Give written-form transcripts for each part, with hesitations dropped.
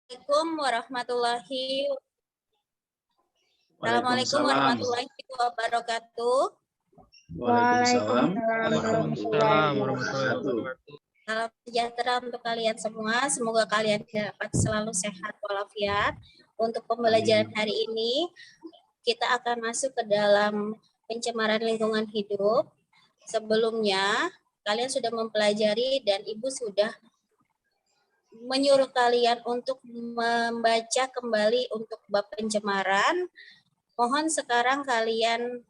Assalamualaikum warahmatullahi Assalamualaikum Waalaikumsalam. warahmatullahi wabarakatuh. Waalaikumsalam Waalaikumsalam warahmatullahi warahmatullahi wabarakatuh. wabarakatuh. Salam sejahtera untuk kalian semua. Semoga kalian dapat selalu sehat walafiat. Untuk pembelajaran Amin. hari ini, kita akan masuk ke dalam pencemaran lingkungan hidup. Sebelumnya, kalian sudah mempelajari dan Ibu sudah menyuruh kalian untuk membaca kembali untuk bab pencemaran. Mohon sekarang kalian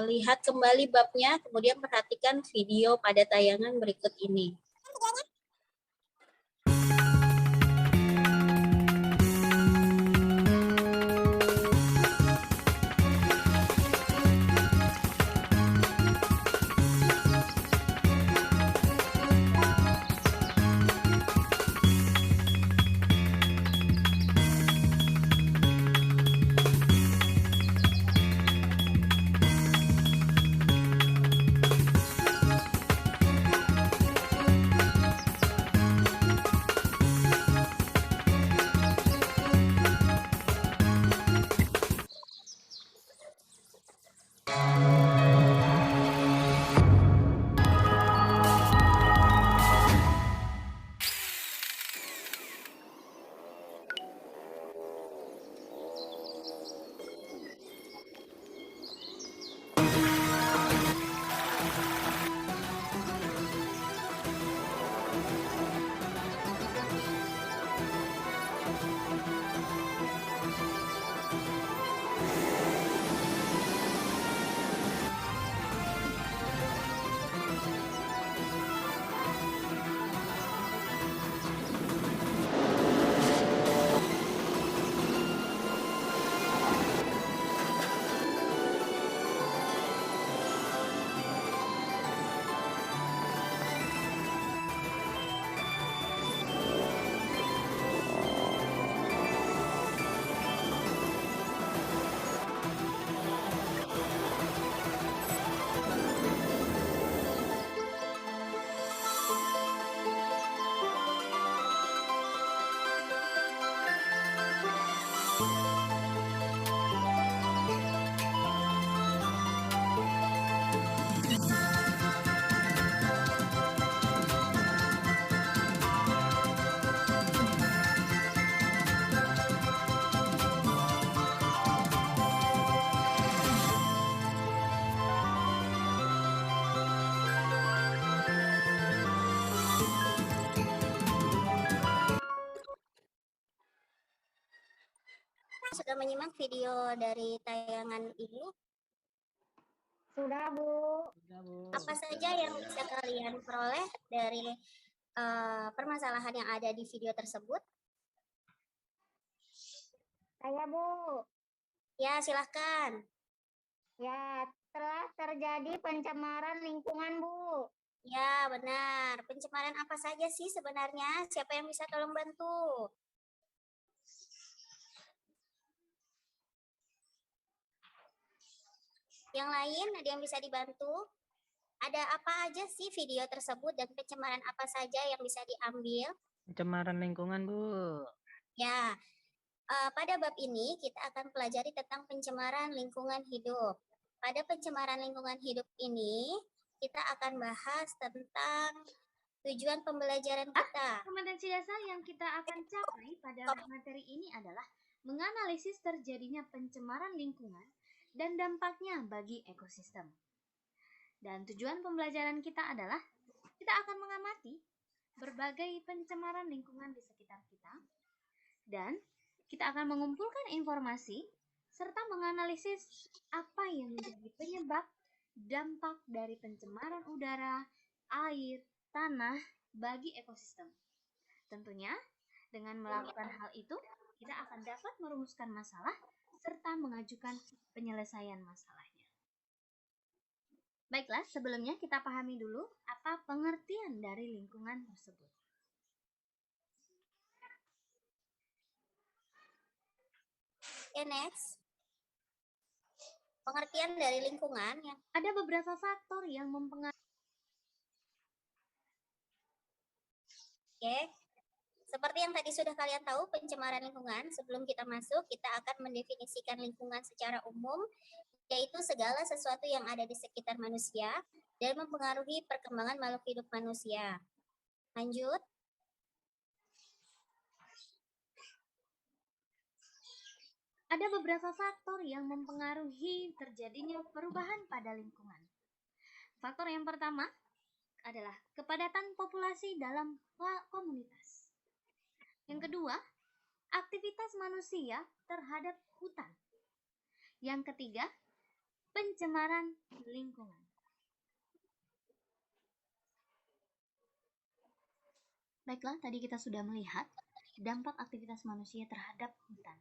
lihat kembali babnya, kemudian perhatikan video pada tayangan berikut ini. Sudah menyimak video dari tayangan ini? Sudah, Bu. Apa saja yang bisa kalian peroleh dari permasalahan yang ada di video tersebut? Saya, Bu. Ya, silahkan. Ya, telah terjadi pencemaran lingkungan, Bu. Ya, benar. Pencemaran apa saja sih sebenarnya? Siapa yang bisa tolong bantu? Yang lain ada yang bisa dibantu? Ada apa aja sih video tersebut dan pencemaran apa saja yang bisa diambil? Pencemaran lingkungan, Bu. Ya, pada bab ini kita akan pelajari tentang pencemaran lingkungan hidup. Pada pencemaran lingkungan hidup ini, kita akan bahas tentang tujuan pembelajaran kita. Kompetensi dasar yang kita akan capai pada materi ini adalah menganalisis terjadinya pencemaran lingkungan dan dampaknya bagi ekosistem. Dan tujuan pembelajaran kita adalah kita akan mengamati berbagai pencemaran lingkungan di sekitar kita dan kita akan mengumpulkan informasi serta menganalisis apa yang menjadi penyebab dampak dari pencemaran udara, air, tanah bagi ekosistem. Tentunya, dengan melakukan hal itu, kita akan dapat merumuskan masalah serta mengajukan penyelesaian masalahnya. Baiklah, sebelumnya kita pahami dulu apa pengertian dari lingkungan tersebut. Oke, next. Pengertian dari lingkungan yang Ada beberapa faktor yang mempengaruhi. Oke. Seperti yang tadi sudah kalian tahu, pencemaran lingkungan, sebelum kita masuk, kita akan mendefinisikan lingkungan secara umum, yaitu segala sesuatu yang ada di sekitar manusia dan mempengaruhi perkembangan makhluk hidup manusia. Lanjut. Ada beberapa faktor yang mempengaruhi terjadinya perubahan pada lingkungan. Faktor yang pertama adalah kepadatan populasi dalam komunitas. Yang kedua, aktivitas manusia terhadap hutan. Yang ketiga, pencemaran lingkungan. Baiklah, tadi kita sudah melihat dampak aktivitas manusia terhadap hutan.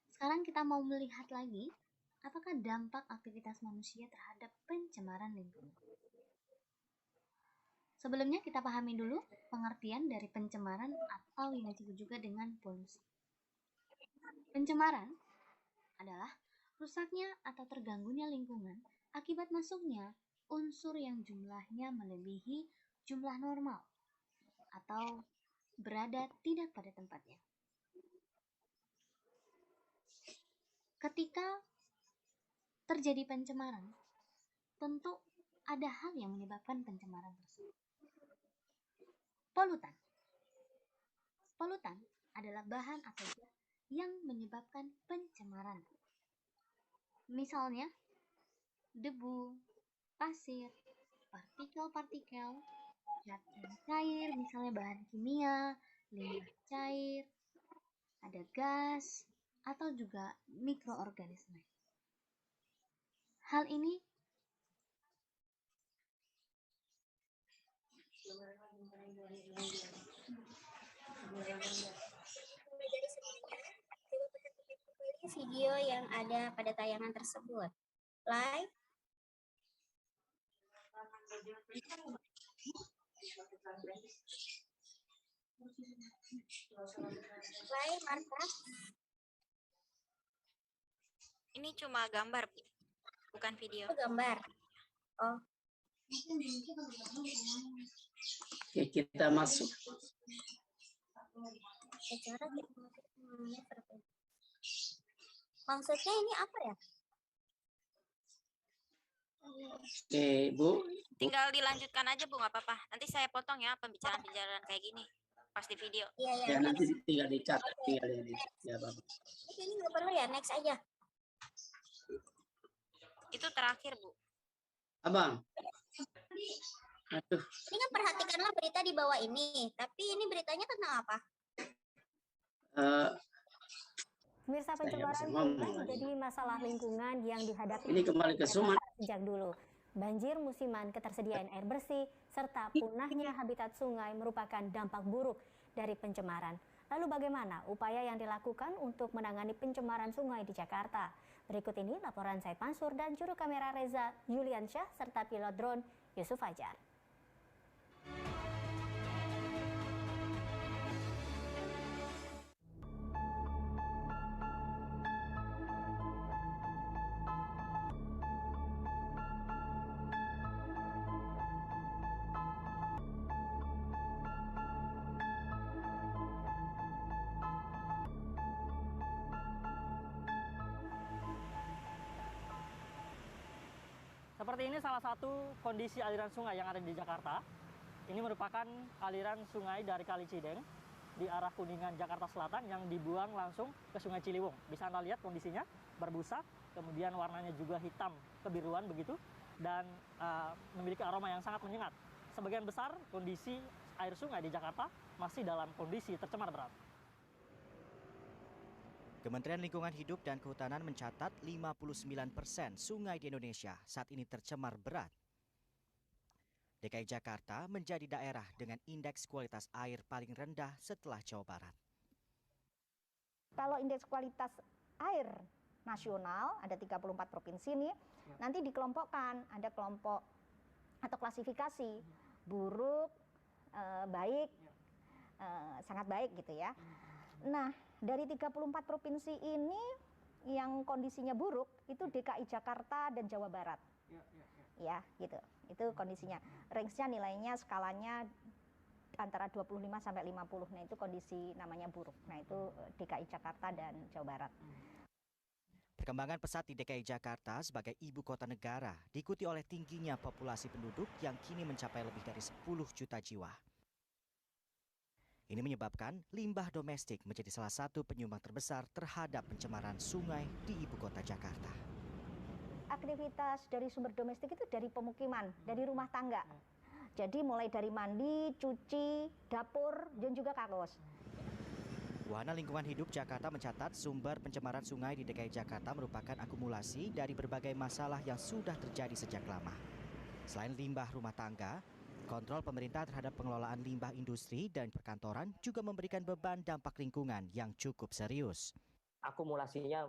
Sekarang kita mau melihat lagi, apakah dampak aktivitas manusia terhadap pencemaran lingkungan. Sebelumnya kita pahami dulu pengertian dari pencemaran atau yang disebut juga dengan polusi. Pencemaran adalah rusaknya atau terganggunya lingkungan akibat masuknya unsur yang jumlahnya melebihi jumlah normal atau berada tidak pada tempatnya. Ketika terjadi pencemaran, tentu ada hal yang menyebabkan pencemaran tersebut. Polutan. Polutan adalah bahan atau zat yang menyebabkan pencemaran. Misalnya, debu, pasir, partikel-partikel, zat cair, misalnya bahan kimia, limbah cair, ada gas, atau juga mikroorganisme. Hal ini video yang ada pada tayangan tersebut. Like. Like, Marta. Ini cuma gambar, Bu. Bukan video. Itu gambar. Oh. Oke, kita masuk. Maksudnya ini apa ya? Oke, Bu. Tinggal dilanjutkan aja, Bu, nggak apa-apa. Nanti saya potong ya pembicaraan-pembicaraan kayak gini. Pas di video. Iya, Ya, nanti tinggal dicatat, tinggal di ya, Bapak. Ini nggak perlu ya, next aja. Itu terakhir, Bu. Abang. Aduh. Ini kan perhatikanlah berita di bawah ini. Tapi ini beritanya tentang apa? Pemirsa, pencemaran lingkungan menjadi masalah lingkungan yang dihadapi ini kembali ke Sumat sejak dulu. Banjir musiman, ketersediaan air bersih, serta punahnya habitat sungai merupakan dampak buruk dari pencemaran. Lalu bagaimana upaya yang dilakukan untuk menangani pencemaran sungai di Jakarta? Berikut ini laporan Said Mansur dan juru kamera Reza Juliansyah serta pilot drone Yusuf Fajar. Seperti ini salah satu kondisi aliran sungai yang ada di Jakarta. Ini merupakan aliran sungai dari Kali Cideng di arah Kuningan, Jakarta Selatan yang dibuang langsung ke Sungai Ciliwung. Bisa Anda lihat kondisinya berbusa, kemudian warnanya juga hitam kebiruan begitu, dan memiliki aroma yang sangat menyengat. Sebagian besar kondisi air sungai di Jakarta masih dalam kondisi tercemar berat. Kementerian Lingkungan Hidup dan Kehutanan mencatat 59% sungai di Indonesia saat ini tercemar berat. DKI Jakarta menjadi daerah dengan indeks kualitas air paling rendah setelah Jawa Barat. Kalau indeks kualitas air nasional ada 34 provinsi nih, nanti dikelompokkan, ada kelompok atau klasifikasi buruk, baik, sangat baik gitu ya. Nah, dari 34 provinsi ini yang kondisinya buruk itu DKI Jakarta dan Jawa Barat. Ya, gitu. Itu kondisinya. Range-nya nilainya skalanya antara 25 sampai 50. Nah, itu kondisi namanya buruk. Nah, itu DKI Jakarta dan Jawa Barat. Perkembangan pesat di DKI Jakarta sebagai ibu kota negara diikuti oleh tingginya populasi penduduk yang kini mencapai lebih dari 10 juta jiwa. Ini menyebabkan limbah domestik menjadi salah satu penyumbang terbesar terhadap pencemaran sungai di ibu kota Jakarta. Aktivitas dari sumber domestik itu dari pemukiman, dari rumah tangga. Jadi mulai dari mandi, cuci, dapur, dan juga kakus. Wahana Lingkungan Hidup Jakarta mencatat sumber pencemaran sungai di DKI Jakarta merupakan akumulasi dari berbagai masalah yang sudah terjadi sejak lama. Selain limbah rumah tangga, kontrol pemerintah terhadap pengelolaan limbah industri dan perkantoran juga memberikan beban dampak lingkungan yang cukup serius. Akumulasinya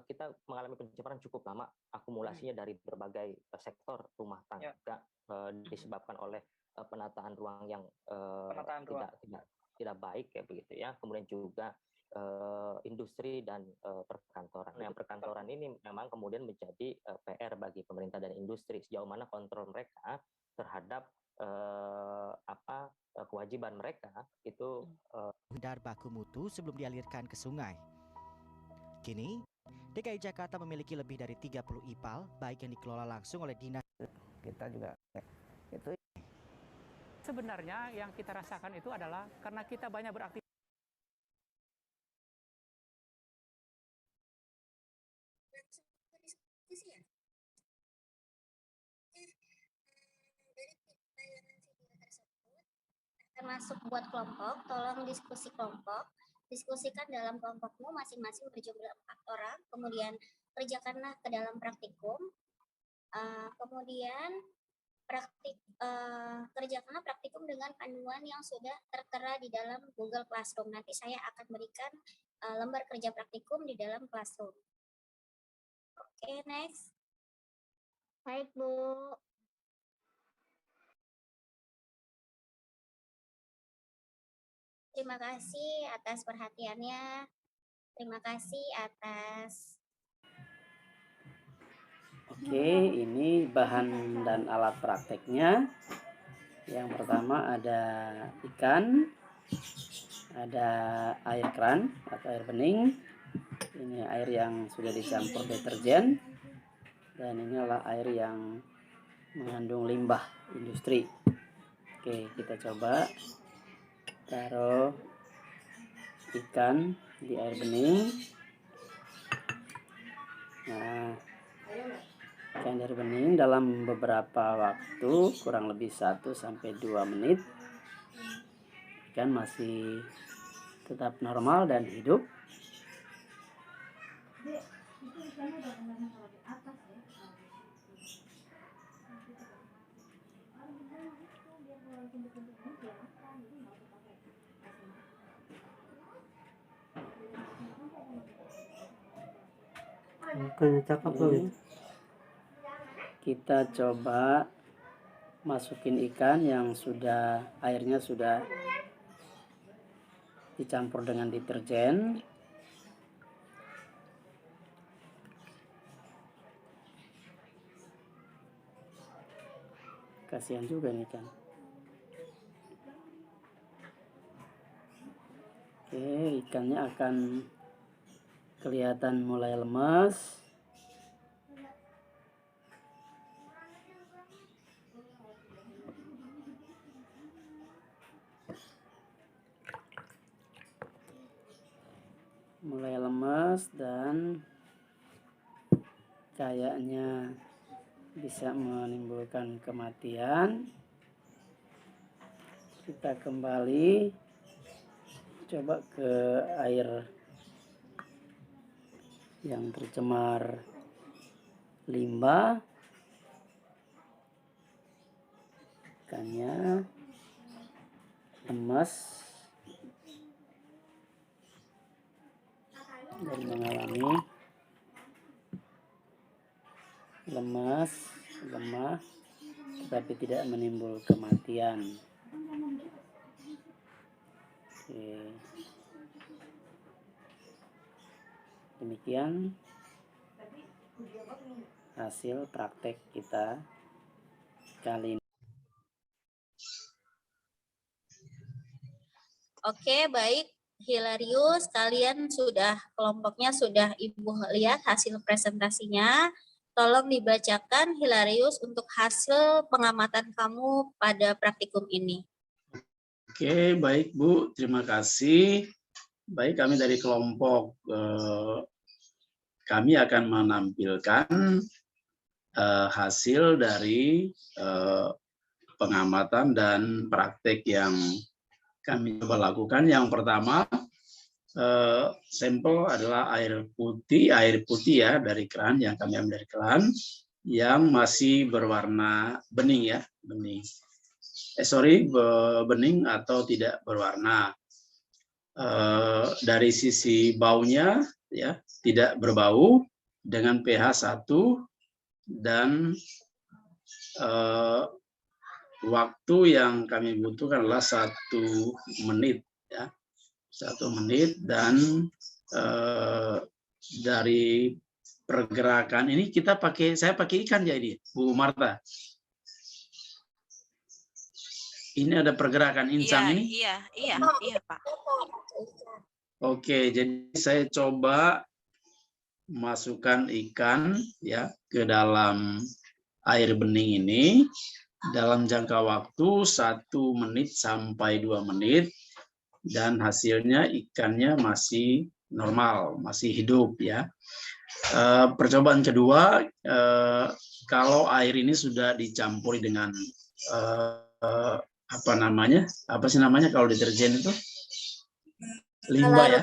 kita mengalami pencemaran cukup lama. Akumulasinya dari berbagai sektor rumah tangga disebabkan oleh penataan ruang yang tidak baik ya begitu ya. Kemudian juga industri dan perkantoran. Nah, perkantoran ini memang kemudian menjadi PR bagi pemerintah dan industri, sejauh mana kontrol mereka terhadap kewajiban mereka itu Dar baku mutu sebelum dialirkan ke sungai. Kini, DKI Jakarta memiliki lebih dari 30 IPAL, baik yang dikelola langsung oleh dinas. Kita juga itu. Sebenarnya yang kita rasakan itu adalah karena kita banyak beraktivitas. Termasuk buat kelompok, tolong diskusi kelompok. Diskusikan dalam kelompokmu masing-masing berjumlah 4 orang, kemudian kerjakanlah ke dalam praktikum, kemudian kerjakanlah praktikum dengan panduan yang sudah tertera di dalam Google Classroom. Nanti saya akan berikan lembar kerja praktikum di dalam Classroom. Oke, next. Baik, Bu. Terima kasih atas perhatiannya. Terima kasih atas. Oke, ini bahan dan alat prakteknya. Yang pertama ada ikan, ada air keran atau air bening. Ini air yang sudah dicampur deterjen. Dan ini adalah air yang mengandung limbah industri. Oke, kita coba taruh ikan di air bening. Nah, ikan air bening dalam beberapa waktu, kurang lebih 1-2 menit, ikan masih tetap normal dan hidup. Kita coba masukin ikan yang airnya sudah dicampur dengan deterjen. Kasihan juga nih ikan. Oke, ikannya akan kelihatan mulai lemas. Mulai lemas dan kayaknya bisa menimbulkan kematian. Kita kembali coba ke air yang tercemar limbah. Ikannya lemas dan mengalami lemah, tetapi tidak menimbul kematian. Oke. Demikian hasil praktek kita kali ini. Oke, baik. Hilarius, kalian sudah, kelompoknya sudah Ibu lihat hasil presentasinya. Tolong dibacakan, Hilarius, untuk hasil pengamatan kamu pada praktikum ini. Oke, baik Bu, terima kasih. Baik, kami dari kelompok kami akan menampilkan hasil dari pengamatan dan praktek yang kami coba lakukan. Yang pertama, sampel adalah air putih ya dari keran yang kami ambil dari keran yang masih berwarna bening ya, bening. Bening atau tidak berwarna. Dari sisi baunya ya tidak berbau dengan pH 1 dan waktu yang kami butuhkan adalah 1 menit ya, 1 menit. Dan dari pergerakan ini saya pakai ikan jadi Bu Marta. Ini ada pergerakan insang ini. Iya Pak. Oke, jadi saya coba masukkan ikan ya ke dalam air bening ini dalam jangka waktu 1 menit sampai 2 menit dan hasilnya ikannya masih normal, masih hidup ya. Percobaan kedua, kalau air ini sudah dicampuri dengan apa sih namanya kalau deterjen itu? Limbah ya?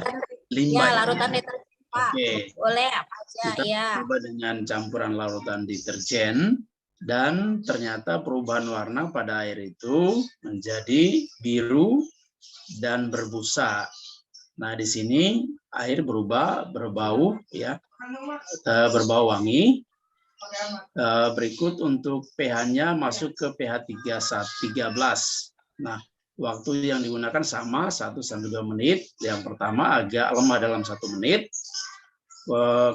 Limbah. Ya, larutan deterjen, Pak. Oke. Boleh apa aja, Kita ya. coba dengan campuran larutan deterjen dan ternyata perubahan warna pada air itu menjadi biru dan berbusa. Nah, di sini air berubah berbau ya, berbau wangi. Berikut untuk pH-nya masuk ke pH 13. Nah, waktu yang digunakan sama 1 sampai 2 menit. Yang pertama agak lemah dalam 1 menit.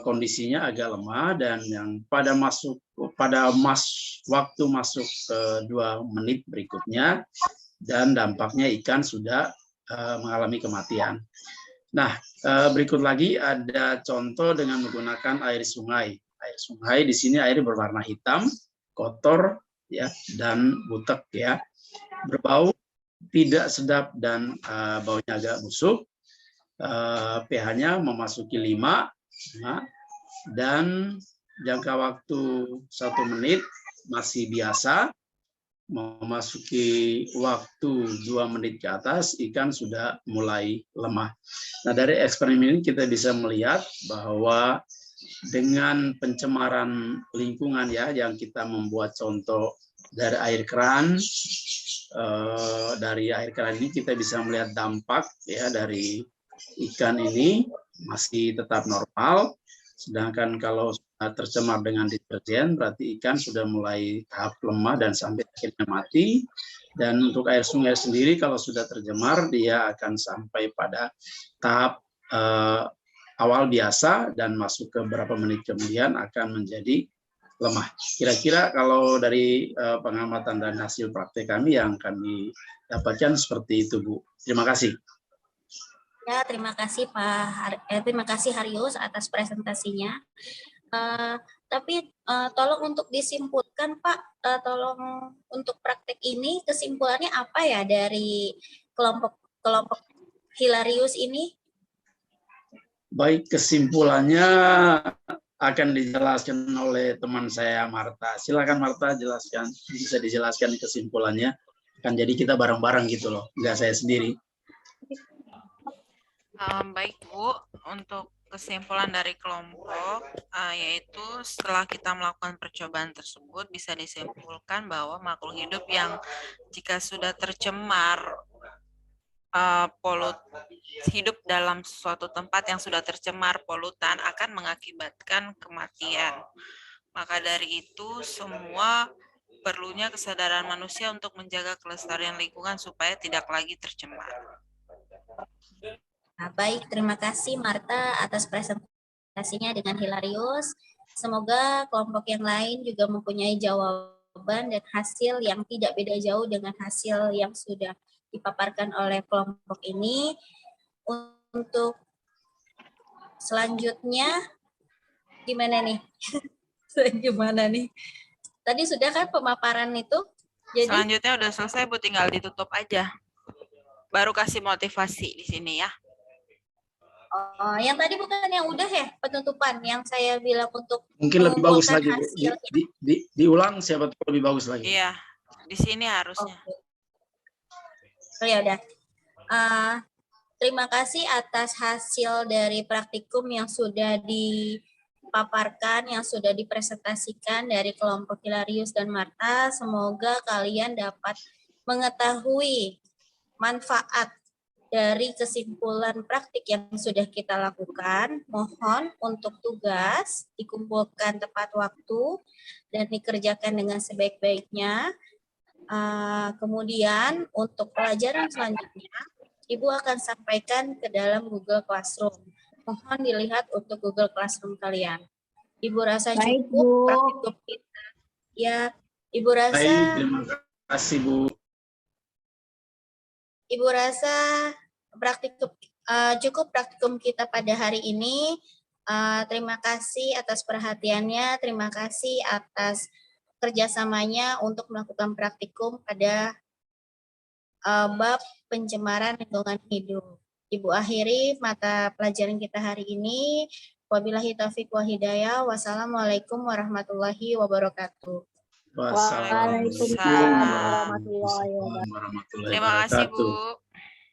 Kondisinya agak lemah dan yang waktu masuk ke 2 menit berikutnya dan dampaknya ikan sudah mengalami kematian. Nah, berikut lagi ada contoh dengan menggunakan air sungai. Air sungai di sini air berwarna hitam, kotor ya dan butek ya. Berbau tidak sedap dan baunya agak busuk. pH-nya memasuki 5 dan jangka waktu 1 menit masih biasa. Memasuki waktu 2 menit ke atas ikan sudah mulai lemah. Nah, dari eksperimen ini kita bisa melihat bahwa dengan pencemaran lingkungan ya yang kita membuat contoh dari air keran, ini kita bisa melihat dampak ya dari ikan ini masih tetap normal, sedangkan kalau tercemar dengan deterjen berarti ikan sudah mulai tahap lemah dan sampai akhirnya mati. Dan untuk air sungai sendiri kalau sudah tercemar dia akan sampai pada tahap awal biasa dan masuk ke beberapa menit kemudian akan menjadi lemah. Kira-kira kalau dari pengamatan dan hasil praktek kami yang kami dapatkan seperti itu, Bu. Terima kasih. Ya, terima kasih terima kasih Harius atas presentasinya. Tapi tolong untuk disimpulkan Pak, tolong untuk praktek ini kesimpulannya apa ya dari kelompok Hilarius ini? Baik, kesimpulannya akan dijelaskan oleh teman saya Marta. Silakan Marta jelaskan, bisa dijelaskan kesimpulannya. Kan jadi kita bareng-bareng gitu loh, nggak saya sendiri. Baik Bu, untuk kesimpulan dari kelompok yaitu setelah kita melakukan percobaan tersebut bisa disimpulkan bahwa makhluk hidup yang jika sudah tercemar hidup dalam suatu tempat yang sudah tercemar polutan akan mengakibatkan kematian. Maka dari itu semua perlunya kesadaran manusia untuk menjaga kelestarian lingkungan supaya tidak lagi tercemar. Nah, baik, terima kasih Marta atas presentasinya dengan Hilarius. Semoga kelompok yang lain juga mempunyai jawaban dan hasil yang tidak beda jauh dengan hasil yang sudah dipaparkan oleh kelompok ini. Untuk selanjutnya gimana nih? Gimana nih? Tadi sudah kan pemaparan itu? Jadi Selanjutnya udah selesai, Bu, tinggal ditutup aja. Baru kasih motivasi di sini ya. oh, yang tadi bukan yang udah ya penutupan yang saya bilang untuk Mungkin lebih bagus lagi, Bu. hasil. Diulang, siapa tahu lebih bagus lagi. Iya, di sini harusnya. Oh ya udah. Terima kasih atas hasil dari praktikum yang sudah dipaparkan, yang sudah dipresentasikan dari kelompok Hilarius dan Marta. Semoga kalian dapat mengetahui manfaat dari kesimpulan praktik yang sudah kita lakukan. Mohon untuk tugas dikumpulkan tepat waktu dan dikerjakan dengan sebaik-baiknya. Kemudian untuk pelajaran selanjutnya, Ibu akan sampaikan ke dalam Google Classroom. Mohon dilihat untuk Google Classroom kalian. Ibu rasa Baik, cukup Bu. praktikum kita. Ya, Ibu rasa. Baik, terima kasih, Bu. Ibu rasa cukup praktikum kita pada hari ini. Terima kasih atas perhatiannya. Terima kasih atas kerjasamanya untuk melakukan praktikum pada bab pencemaran lingkungan hidup. Ibu akhiri mata pelajaran kita hari ini. Wabillahi taufiq wa hidayah. Wassalamualaikum warahmatullahi wabarakatuh. Waalaikumsalam warahmatullahi Terima kasih, wabarakatuh. Bu.